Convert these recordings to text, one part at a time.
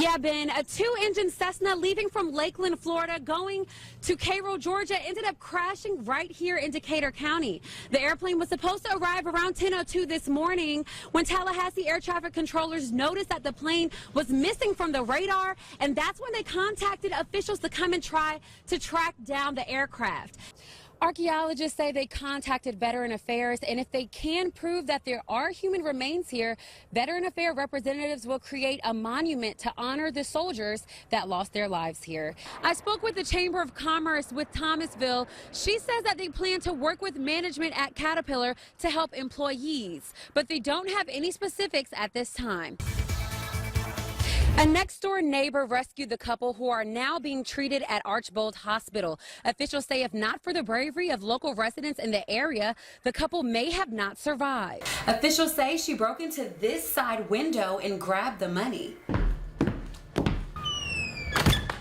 Yeah, Ben, a two-engine Cessna leaving from Lakeland, Florida, going to Cairo, Georgia, ended up crashing right here in Decatur County. The airplane was supposed to arrive around 10:02 this morning when Tallahassee air traffic controllers noticed that the plane was missing from the radar, and that's when they contacted officials to come and try to track down the aircraft. Archaeologists say they contacted Veteran Affairs, and if they can prove that there are human remains here, Veteran Affairs representatives will create a monument to honor the soldiers that lost their lives here. I spoke with the Chamber of Commerce with Thomasville. She says that they plan to work with management at Caterpillar to help employees, but they don't have any specifics at this time. A next-door neighbor rescued the couple who are now being treated at Archbold Hospital. Officials say if not for the bravery of local residents in the area, the couple may have not survived. Officials say she broke into this side window and grabbed the money.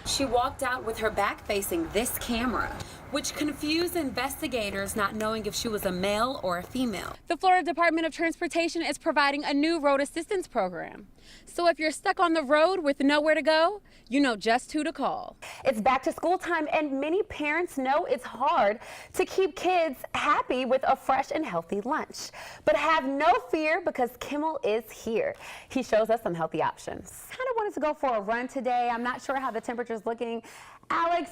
She walked out with her back facing this camera, which confused investigators, not knowing if she was a male or a female. The Florida Department of Transportation is providing a new road assistance program. So if you're stuck on the road with nowhere to go, you know just who to call. It's back to school time, and many parents know it's hard to keep kids happy with a fresh and healthy lunch. But have no fear, because Kimmel is here. He shows us some healthy options. Kind of wanted to go for a run today. I'm not sure how the temperature's looking. Alex,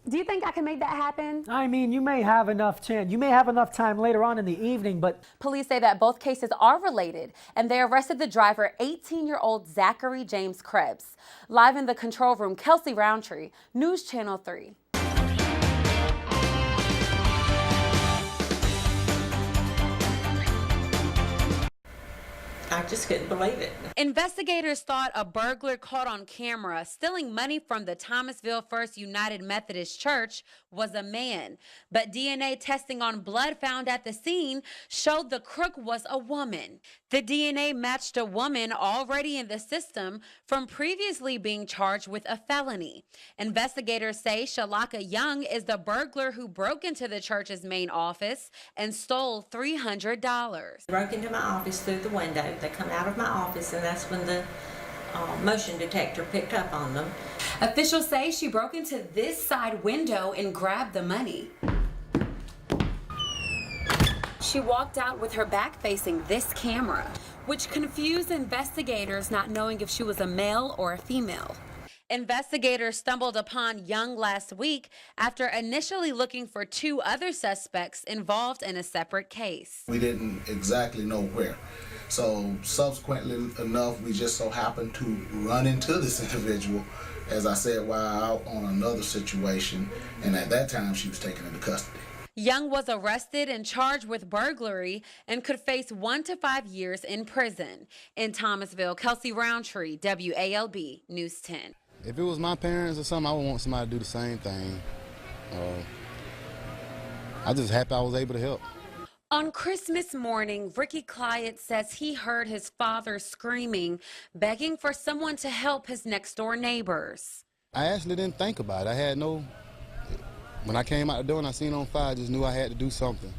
do you think I can make that happen? I mean, you may have enough chance. You may have enough time later on in the evening, but... Police say that both cases are related, and they arrested the driver, 18-year-old Zachary James Krebs. Live in the control room, Kelsey Rountree, News Channel 3. I just couldn't believe it. Investigators thought a burglar caught on camera stealing money from the Thomasville First United Methodist Church was a man. But DNA testing on blood found at the scene showed the crook was a woman. The DNA matched a woman already in the system from previously being charged with a felony. Investigators say Shalaka Young is the burglar who broke into the church's main office and stole $300. Broke into my office through the window. They come out of my office, and that's when the motion detector picked up on them. Officials say she broke into this side window and grabbed the money. She walked out with her back facing this camera, which confused investigators, not knowing if she was a male or a female. Investigators stumbled upon Young last week after initially looking for two other suspects involved in a separate case. We didn't exactly know where. So subsequently enough, we just so happened to run into this individual, as I said, while out on another situation, and at that time she was taken into custody. Young was arrested and charged with burglary and could face 1 to 5 years in prison. In Thomasville, Kelsey Rountree, WALB News 10. If it was my parents or something, I would want somebody to do the same thing. I'm just happy I was able to help. On Christmas morning, Ricky Clyott says he heard his father screaming, begging for someone to help his next-door neighbors. I actually didn't think about it. When I came out the door and I seen it on fire, I just knew I had to do something.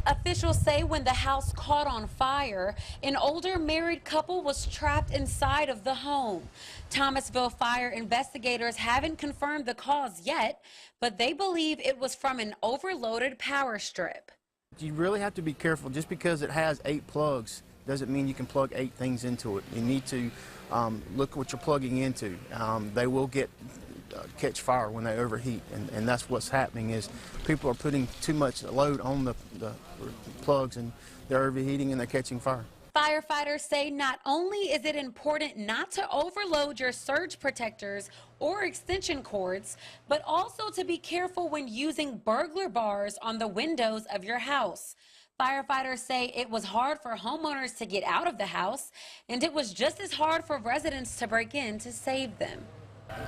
Officials say when the house caught on fire, an older married couple was trapped inside of the home. Thomasville fire investigators haven't confirmed the cause yet, but they believe it was from an overloaded power strip. You really have to be careful. Just because it has 8 plugs doesn't mean you can plug 8 things into it. You need to look what you're plugging into. They will catch fire when they overheat, and that's what's happening is people are putting too much load on the plugs, and they're overheating and they're catching fire. Firefighters say not only is it important not to overload your surge protectors or extension cords, but also to be careful when using burglar bars on the windows of your house. Firefighters say it was hard for homeowners to get out of the house, and it was just as hard for residents to break in to save them.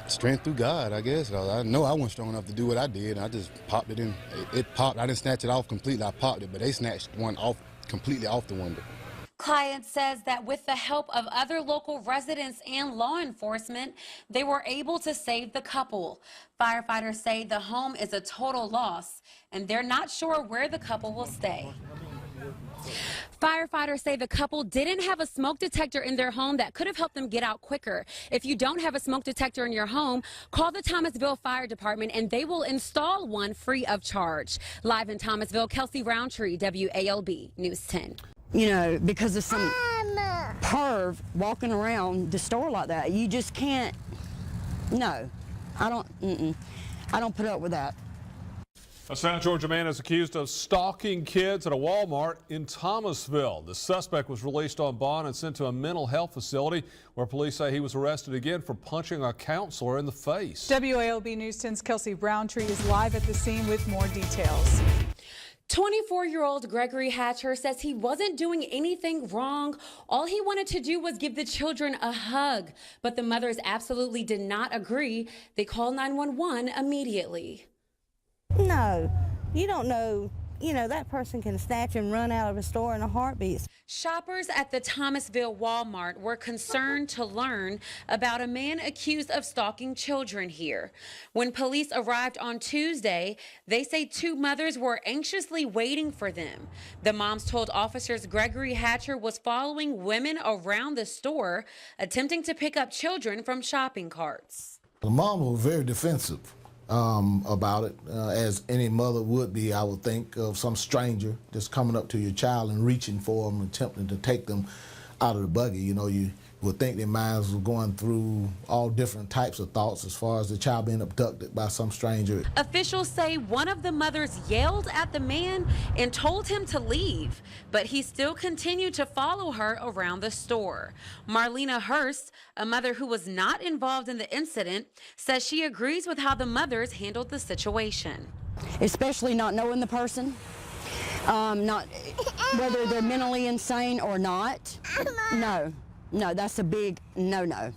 Strength through God, I guess. I know I wasn't strong enough to do what I did. I just popped it in. It popped. I didn't snatch it off completely. I popped it, but they snatched one off completely off the window. Client says that with the help of other local residents and law enforcement, they were able to save the couple. Firefighters say the home is a total loss, and they're not sure where the couple will stay. Firefighters say the couple didn't have a smoke detector in their home that could have helped them get out quicker. If you don't have a smoke detector in your home, call the Thomasville Fire Department and they will install one free of charge. Live in Thomasville, Kelsey Rountree, WALB News 10. You know, because of some perv walking around the store like that, you just can't. No, I don't put up with that. A South Georgia man is accused of stalking kids at a Walmart in Thomasville. The suspect was released on bond and sent to a mental health facility where police say he was arrested again for punching a counselor in the face. WALB News 10's Kelsey Rountree is live at the scene with more details. 24-year-old Gregory Hatcher says he wasn't doing anything wrong. All he wanted to do was give the children a hug. But the mothers absolutely did not agree. They called 911 immediately. No, you don't know. You know, that person can snatch and run out of a store in a heartbeat. Shoppers at the Thomasville Walmart were concerned to learn about a man accused of stalking children here. When police arrived on Tuesday, they say two mothers were anxiously waiting for them. The moms told officers Gregory Hatcher was following women around the store, attempting to pick up children from shopping carts. The mom was very defensive about it, as any mother would be, I would think, of some stranger just coming up to your child and reaching for them, attempting to take them out of the buggy. You know, you would think their minds were going through all different types of thoughts as far as the child being abducted by some stranger. Officials say one of the mothers yelled at the man and told him to leave, but he still continued to follow her around the store. Marlena Hurst, a mother who was not involved in the incident, says she agrees with how the mothers handled the situation. Especially not knowing the person, not whether they're mentally insane or not. No, that's a big no-no.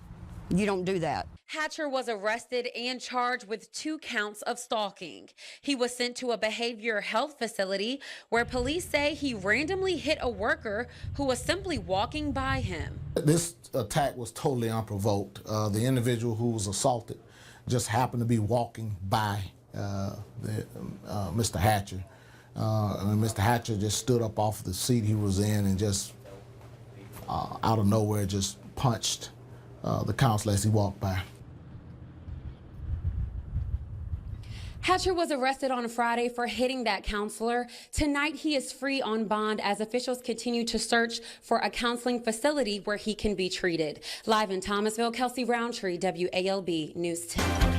You don't do that. Hatcher was arrested and charged with 2 counts of stalking. He was sent to a behavioral health facility where police say he randomly hit a worker who was simply walking by him. This attack was totally unprovoked. The individual who was assaulted just happened to be walking by Mr. Hatcher. And Mr. Hatcher just stood up off the seat he was in and just out of nowhere just punched the counselor as he walked by. Hatcher was arrested on Friday for hitting that counselor. Tonight, he is free on bond as officials continue to search for a counseling facility where he can be treated. Live in Thomasville, Kelsey Rountree, WALB News 10.